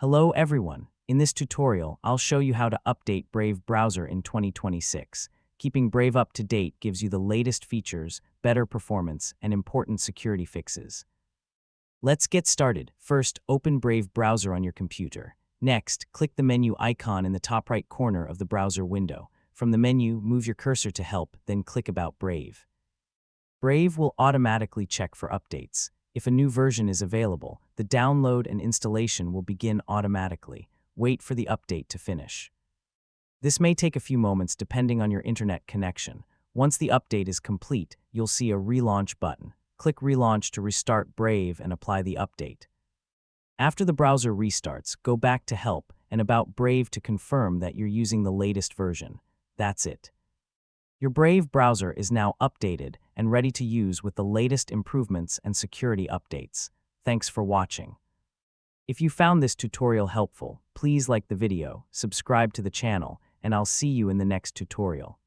Hello everyone. In this tutorial, I'll show you how to update Brave browser in 2026. Keeping Brave up to date gives you the latest features, better performance, and important security fixes. Let's get started. First, open Brave browser on your computer. Next, click the menu icon in the top right corner of the browser window. From the menu, move your cursor to Help, then click About Brave. Brave will automatically check for updates. If a new version is available, the download and installation will begin automatically. Wait for the update to finish. This may take a few moments depending on your internet connection. Once the update is complete, you'll see a relaunch button. Click Relaunch to restart Brave and apply the update. After the browser restarts, go back to Help and About Brave to confirm that you're using the latest version. That's it. Your Brave browser is now updated and ready to use with the latest improvements and security updates. Thanks for watching. If you found this tutorial helpful, please like the video, subscribe to the channel, and I'll see you in the next tutorial.